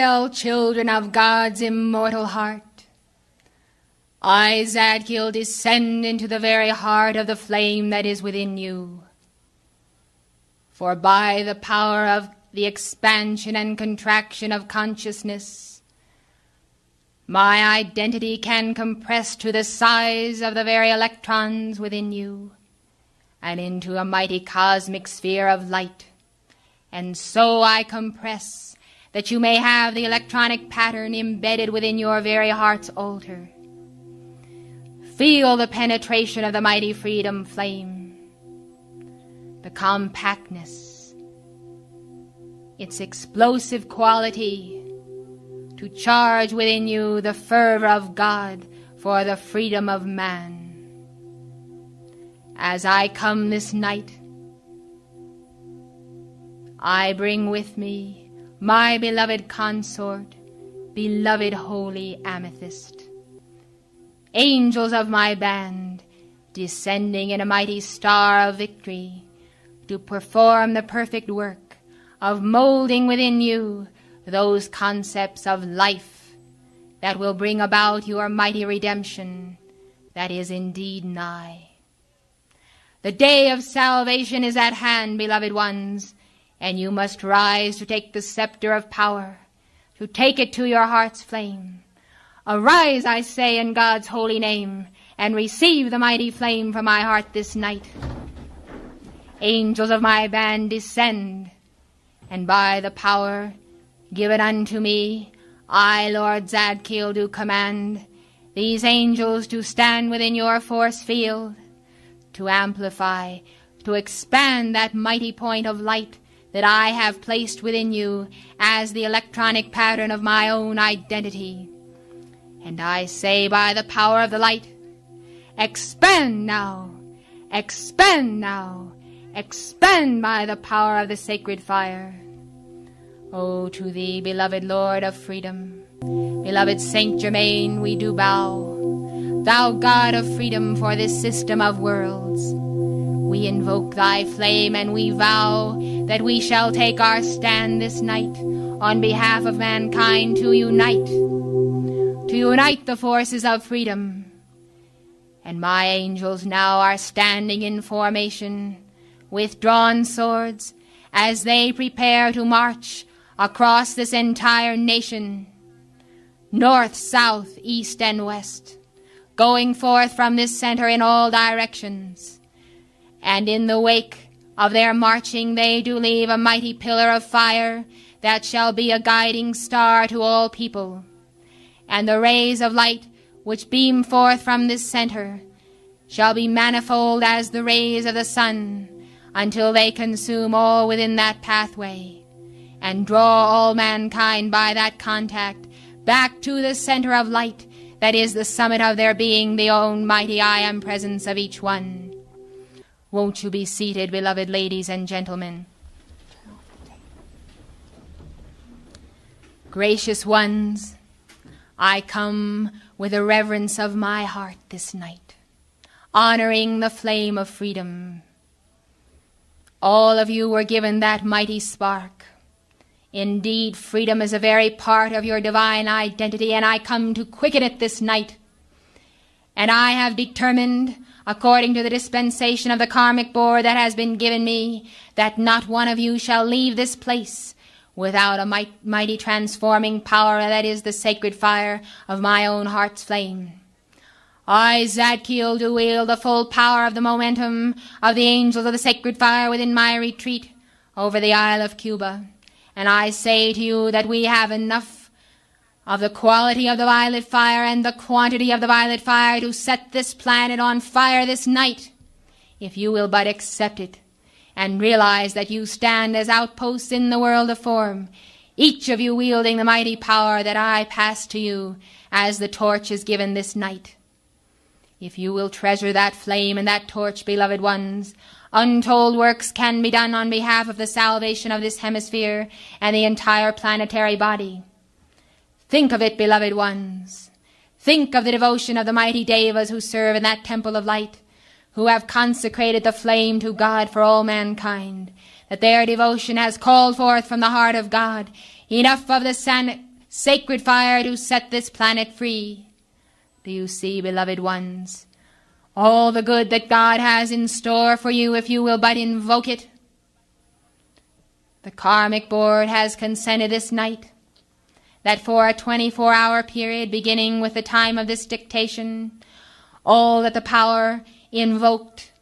Hail, children of God's immortal heart. I, Zadkiel, descend into the very heart of the flame that is within you. For by the power of the expansion and contraction of consciousness, my identity can compress to the size of the very electrons within you, and into a mighty cosmic sphere of light. And so I compress that you may have the electronic pattern embedded within your very heart's altar. Feel the penetration of the mighty freedom flame, the compactness, its explosive quality to charge within you the fervor of God for the freedom of man. As I come this night, I bring with me my beloved consort, beloved holy amethyst. Angels of my band, descending in a mighty star of victory, to perform the perfect work of molding within you those concepts of life that will bring about your mighty redemption that is indeed nigh. The day of salvation is at hand, beloved ones, and you must rise to take the scepter of power, to take it to your heart's flame. Arise, I say, in God's holy name, and receive the mighty flame from my heart this night. Angels of my band, descend, and by the power given unto me, I, Lord Zadkiel, do command these angels to stand within your force field, to amplify, to expand that mighty point of light that I have placed within you as the electronic pattern of my own identity. And I say, by the power of the light, expand now, expand now, expand by the power of the sacred fire. O to thee, beloved Lord of freedom, beloved Saint Germain, we do bow. Thou God of freedom for this system of worlds, we invoke thy flame and we vow that we shall take our stand this night on behalf of mankind to unite the forces of freedom. And my angels now are standing in formation with drawn swords as they prepare to march across this entire nation, north, south, east, and west, going forth from this center in all directions. And in the wake of their marching they do leave a mighty pillar of fire that shall be a guiding star to all people. And the rays of light which beam forth from this center shall be manifold as the rays of the sun, until they consume all within that pathway, and draw all mankind by that contact back to the center of light that is the summit of their being, the own mighty I Am presence of each one. Won't you be seated, beloved ladies and gentlemen? Gracious ones, I come with the reverence of my heart this night, honoring the flame of freedom. All of you were given that mighty spark. Indeed, freedom is a very part of your divine identity, and I come to quicken it this night. And I have determined, according to the dispensation of the karmic board that has been given me, that not one of you shall leave this place without a mighty transforming power that is the sacred fire of my own heart's flame. I, Zadkiel, do wield the full power of the momentum of the angels of the sacred fire within my retreat over the Isle of Cuba, and I say to you that we have enough of the quality of the violet fire and the quantity of the violet fire to set this planet on fire this night, if you will but accept it and realize that you stand as outposts in the world of form, each of you wielding the mighty power that I pass to you as the torch is given this night. If you will treasure that flame and that torch, beloved ones, untold works can be done on behalf of the salvation of this hemisphere and the entire planetary body. Think of it, beloved ones. Think of the devotion of the mighty devas who serve in that temple of light, who have consecrated the flame to God for all mankind, that their devotion has called forth from the heart of God enough of the sacred fire to set this planet free. Do you see, beloved ones, all the good that God has in store for you if you will but invoke it? The Karmic Board has consented this night that for a 24-hour period beginning with the time of this dictation, all that the power invoked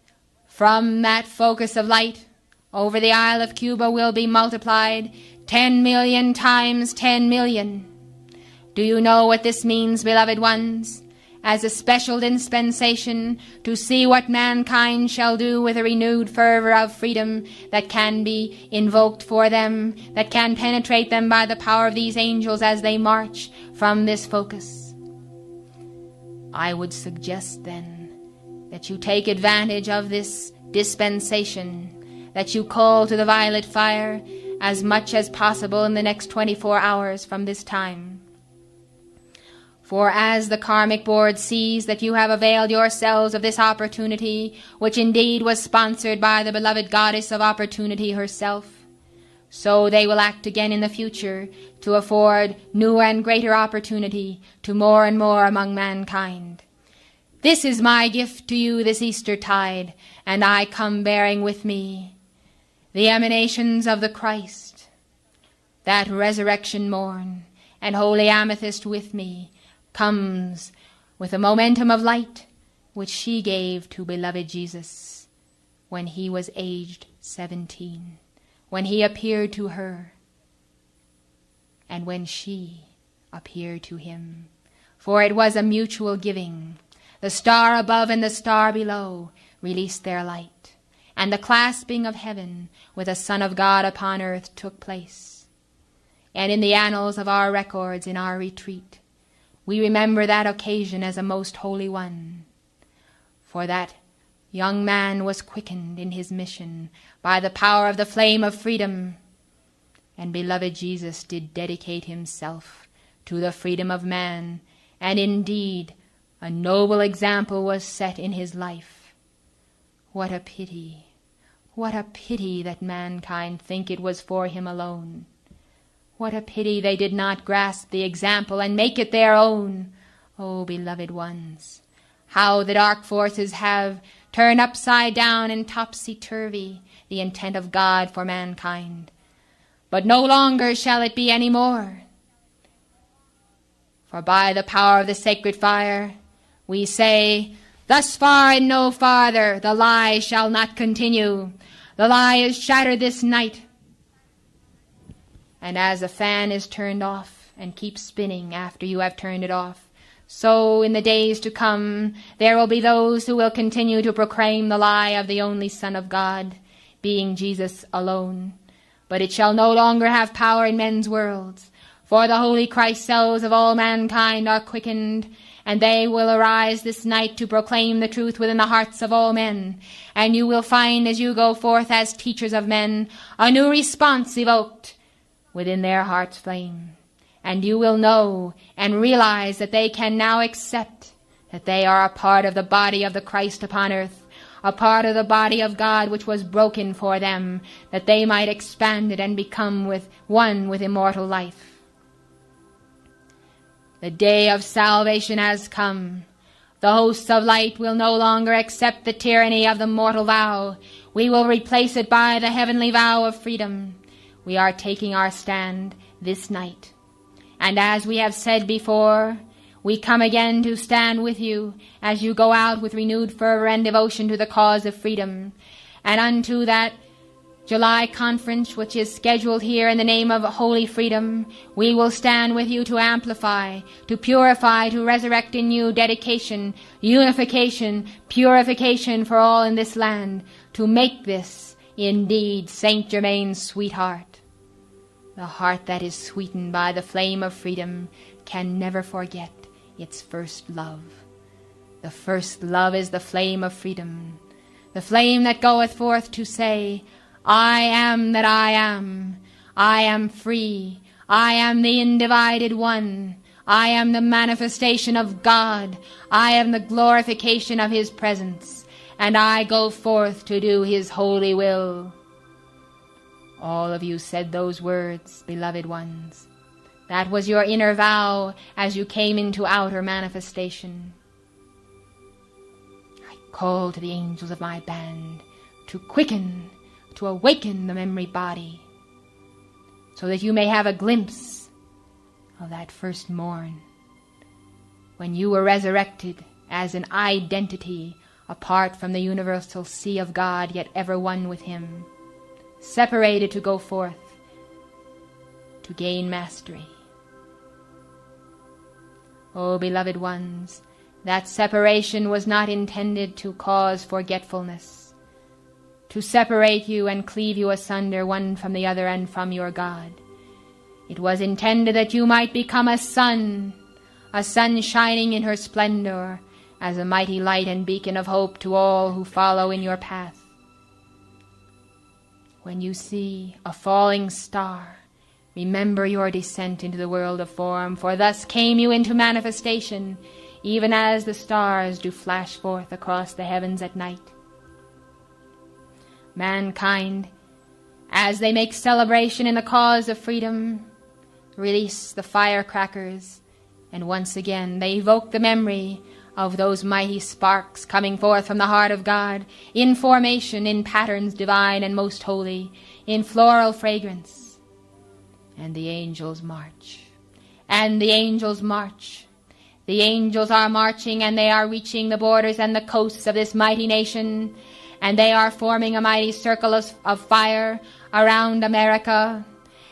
from that focus of light over the Isle of Cuba will be multiplied 10 million times 10 million. Do you know what this means, beloved ones? As a special dispensation to see what mankind shall do with a renewed fervor of freedom that can be invoked for them, that can penetrate them by the power of these angels as they march from this focus. I would suggest then that you take advantage of this dispensation, that you call to the violet fire as much as possible in the next 24 hours from this time. For as the Karmic Board sees that you have availed yourselves of this opportunity, which indeed was sponsored by the beloved Goddess of Opportunity herself, so they will act again in the future to afford newer and greater opportunity to more and more among mankind. This is my gift to you this Easter tide, and I come bearing with me the emanations of the Christ, that resurrection morn, and holy amethyst with me comes with a momentum of light which she gave to beloved Jesus when he was aged 17, when he appeared to her, and when she appeared to him. For it was a mutual giving. The star above and the star below released their light, and the clasping of heaven with the Son of God upon earth took place. And in the annals of our records in our retreat, we remember that occasion as a most holy one, for that young man was quickened in his mission by the power of the flame of freedom, and beloved Jesus did dedicate himself to the freedom of man, and indeed a noble example was set in his life. What a pity that mankind think it was for him alone. What a pity they did not grasp the example and make it their own. Oh, beloved ones, how the dark forces have turned upside down and topsy-turvy the intent of God for mankind. But no longer shall it be any more. For by the power of the sacred fire, we say, thus far and no farther, the lie shall not continue. The lie is shattered this night. And as a fan is turned off and keeps spinning after you have turned it off, so in the days to come there will be those who will continue to proclaim the lie of the only Son of God, being Jesus alone. But it shall no longer have power in men's worlds, for the holy Christ cells of all mankind are quickened, and they will arise this night to proclaim the truth within the hearts of all men. And you will find as you go forth as teachers of men a new response evoked within their heart's flame. And you will know and realize that they can now accept that they are a part of the body of the Christ upon earth, a part of the body of God which was broken for them, that they might expand it and become one with immortal life. The day of salvation has come. The hosts of light will no longer accept the tyranny of the mortal vow. We will replace it by the heavenly vow of freedom. We are taking our stand this night. And as we have said before, we come again to stand with you as you go out with renewed fervor and devotion to the cause of freedom. And unto that July conference which is scheduled here in the name of holy freedom, we will stand with you to amplify, to purify, to resurrect in you dedication, unification, purification for all in this land, to make this indeed Saint Germain's sweetheart. The heart that is sweetened by the flame of freedom can never forget its first love. The first love is the flame of freedom, the flame that goeth forth to say, I am that I am free, I am the undivided one, I am the manifestation of God, I am the glorification of his presence, and I go forth to do his holy will. All of you said those words, beloved ones. That was your inner vow as you came into outer manifestation. I call to the angels of my band to quicken, to awaken the memory body, so that you may have a glimpse of that first morn, when you were resurrected as an identity apart from the universal sea of God, yet ever one with Him, separated to go forth, to gain mastery. Oh, beloved ones, that separation was not intended to cause forgetfulness, to separate you and cleave you asunder one from the other and from your God. It was intended that you might become a sun shining in her splendor, as a mighty light and beacon of hope to all who follow in your path. When you see a falling star, remember your descent into the world of form, for thus came you into manifestation, even as the stars do flash forth across the heavens at night. Mankind, as they make celebration in the cause of freedom, release the firecrackers, and once again they evoke the memory of those mighty sparks coming forth from the heart of God, in formation, in patterns divine and most holy, in floral fragrance. And the angels march. And the angels march. The angels are marching, and they are reaching the borders and the coasts of this mighty nation, and they are forming a mighty circle of fire around America.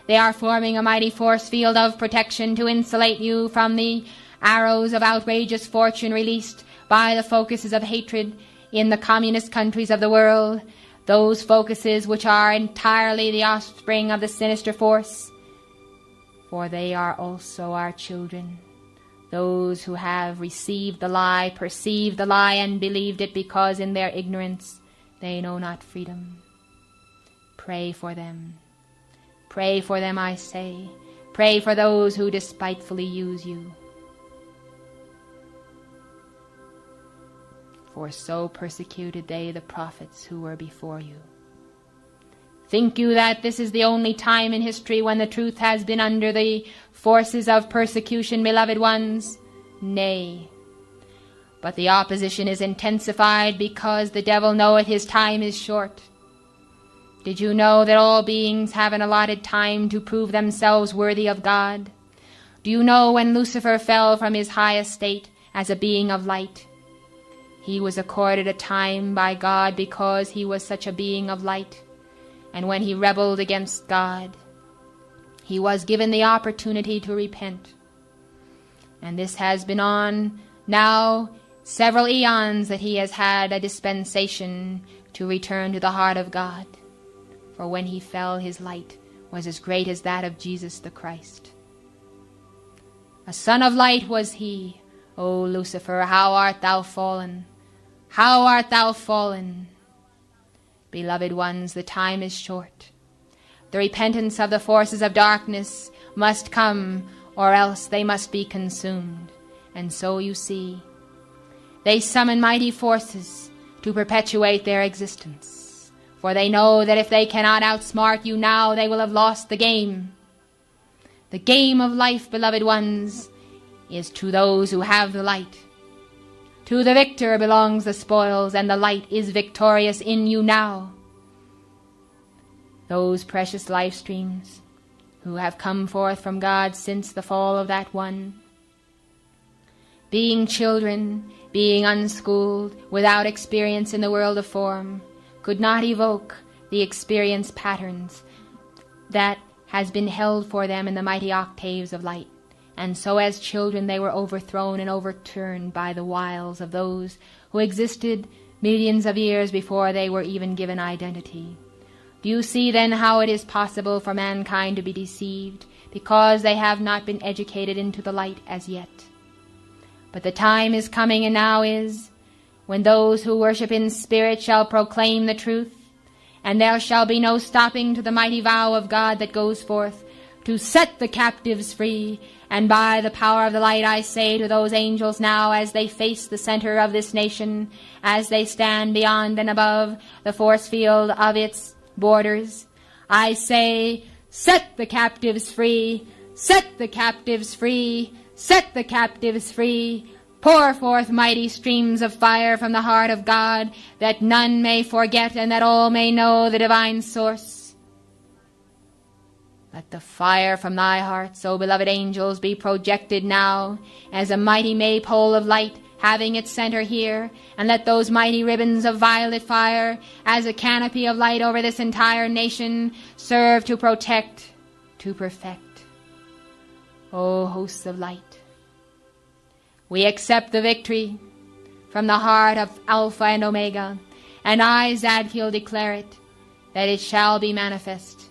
They are forming a mighty force field of protection to insulate you from the arrows of outrageous fortune released by the focuses of hatred in the communist countries of the world, those focuses which are entirely the offspring of the sinister force. For they are also our children, those who have received the lie, perceived the lie, and believed it because in their ignorance they know not freedom. Pray for them. Pray for them, I say. Pray for those who despitefully use you. For so persecuted they the prophets who were before you. Think you that this is the only time in history when the truth has been under the forces of persecution, beloved ones? Nay. But the opposition is intensified because the devil knoweth his time is short. Did you know that all beings have an allotted time to prove themselves worthy of God? Do you know when Lucifer fell from his high estate as a being of light? He was accorded a time by God because he was such a being of light. And when he rebelled against God, he was given the opportunity to repent. And this has been on now several eons that he has had a dispensation to return to the heart of God. For when he fell, his light was as great as that of Jesus the Christ. A son of light was he. O Lucifer, how art thou fallen? How art thou fallen? Beloved ones, the time is short. The repentance of the forces of darkness must come, or else they must be consumed. And so you see, they summon mighty forces to perpetuate their existence. For they know that if they cannot outsmart you now, they will have lost the game. The game of life, beloved ones, is to those who have the light. To the victor belongs the spoils, and the light is victorious in you now. Those precious life streams who have come forth from God since the fall of that one, being children, being unschooled, without experience in the world of form, could not evoke the experience patterns that has been held for them in the mighty octaves of light. And so as children they were overthrown and overturned by the wiles of those who existed millions of years before they were even given identity. Do you see then how it is possible for mankind to be deceived, because they have not been educated into the light as yet? But the time is coming, and now is, when those who worship in spirit shall proclaim the truth, and there shall be no stopping to the mighty vow of God that goes forth to set the captives free. And by the power of the light I say to those angels now, as they face the center of this nation, as they stand beyond and above the force field of its borders, I say, set the captives free, Set the captives free! Set the captives free! Pour forth mighty streams of fire from the heart of God, that none may forget and that all may know the divine source. Let the fire from thy hearts, O beloved angels, be projected now as a mighty maypole of light, having its center here, and let those mighty ribbons of violet fire, as a canopy of light over this entire nation, serve to protect, to perfect. O hosts of light, we accept the victory from the heart of Alpha and Omega, and I, Zadkiel, declare it, that it shall be manifest.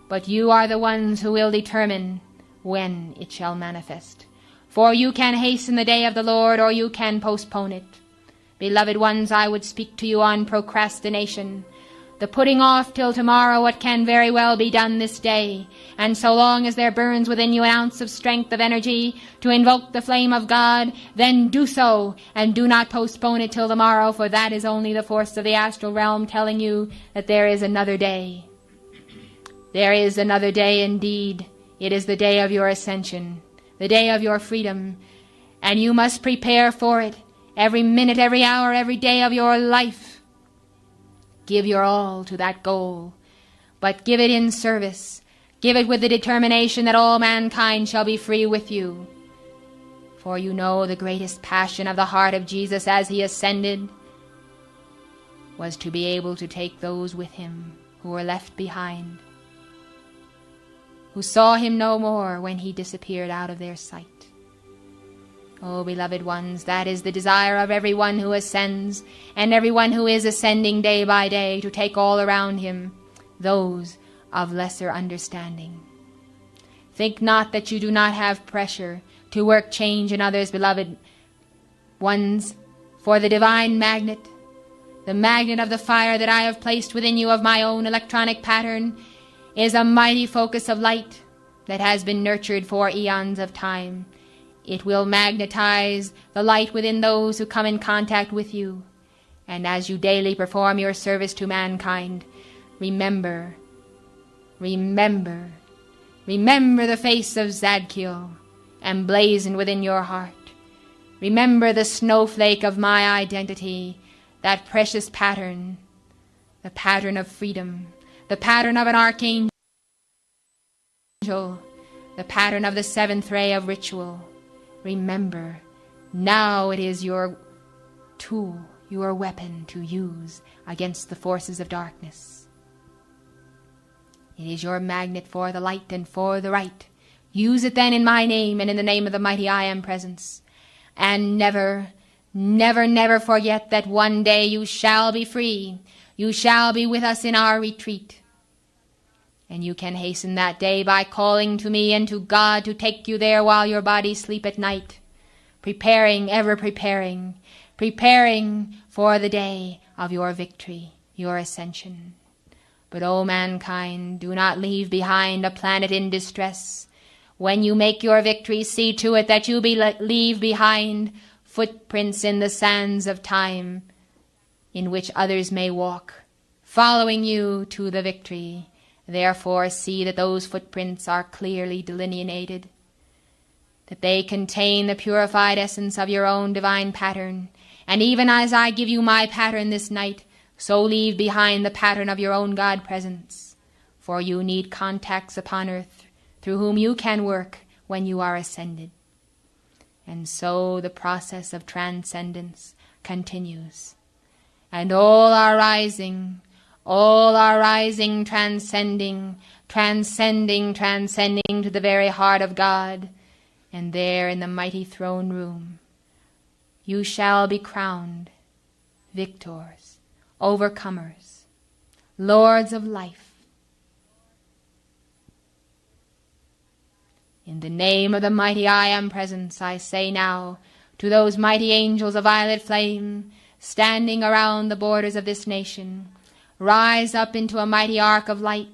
But you are the ones who will determine when it shall manifest. For you can hasten the day of the Lord, or you can postpone it. Beloved ones, I would speak to you on procrastination, the putting off till tomorrow what can very well be done this day. And so long as there burns within you an ounce of strength of energy to invoke the flame of God, then do so, and do not postpone it till tomorrow, for that is only the force of the astral realm telling you that there is another day. There is another day indeed. It is the day of your ascension, the day of your freedom, and you must prepare for it every minute, every hour, every day of your life. Give your all to that goal, but give it in service. Give it with the determination that all mankind shall be free with you. For you know the greatest passion of the heart of Jesus as he ascended was to be able to take those with him who were left behind, who saw him no more when he disappeared out of their sight. Oh, beloved ones, that is the desire of everyone who ascends, and everyone who is ascending day by day, to take all around him those of lesser understanding. Think not that you do not have pressure to work change in others, beloved ones, for the divine magnet, the magnet of the fire that I have placed within you of my own electronic pattern, is a mighty focus of light that has been nurtured for eons of time. It will magnetize the light within those who come in contact with you. And as you daily perform your service to mankind, remember the face of Zadkiel emblazoned within your heart. Remember the snowflake of my identity, that precious pattern, the pattern of freedom, the pattern of an archangel, the pattern of the seventh ray of ritual. Remember, now it is your tool, your weapon to use against the forces of darkness. It is your magnet for the light and for the right. Use it then in my name and in the name of the mighty I Am Presence. And never, never, never forget that one day you shall be free. You shall be with us in our retreat. And you can hasten that day by calling to me and to God to take you there while your bodies sleep at night, preparing, ever preparing for the day of your victory, your ascension. But, O mankind, do not leave behind a planet in distress. When you make your victory, see to it that you leave behind footprints in the sands of time, in which others may walk, following you to the victory. Therefore, see that those footprints are clearly delineated, that they contain the purified essence of your own divine pattern. And even as I give you my pattern this night, so leave behind the pattern of your own God presence. For you need contacts upon earth through whom you can work when you are ascended. And so the process of transcendence continues. And all are rising, transcending to the very heart of God. And there in the mighty throne room, you shall be crowned victors, overcomers, lords of life. In the name of the mighty I Am Presence, I say now to those mighty angels of violet flame standing around the borders of this nation, rise up into a mighty arc of light,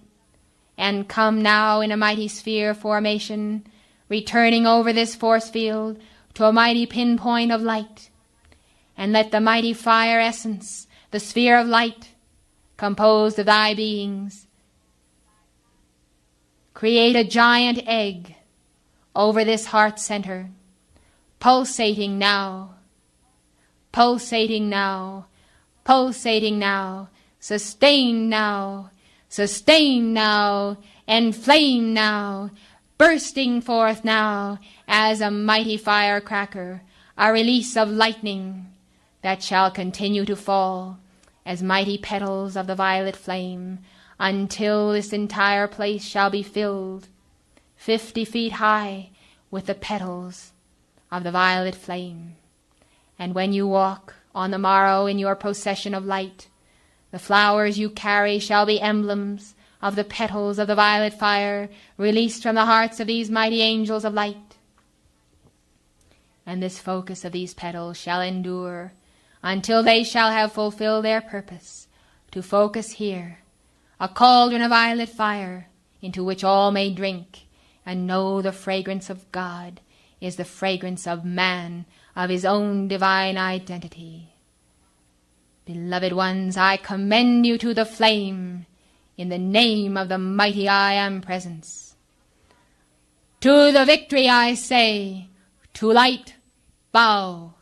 and come now in a mighty sphere formation, returning over this force field to a mighty pinpoint of light. And let the mighty fire essence, the sphere of light, composed of thy beings, create a giant egg over this heart center, pulsating now, pulsating now, pulsating now, sustained now, sustained now, enflamed now, bursting forth now as a mighty firecracker, a release of lightning that shall continue to fall as mighty petals of the violet flame until this entire place shall be filled 50 feet high with the petals of the violet flame. And when you walk on the morrow in your procession of light, the flowers you carry shall be emblems of the petals of the violet fire released from the hearts of these mighty angels of light. And this focus of these petals shall endure until they shall have fulfilled their purpose to focus here, a cauldron of violet fire into which all may drink and know the fragrance of God is the fragrance of man, of his own divine identity. Beloved ones, I commend you to the flame in the name of the mighty I Am Presence. To the victory I say, to light, bow.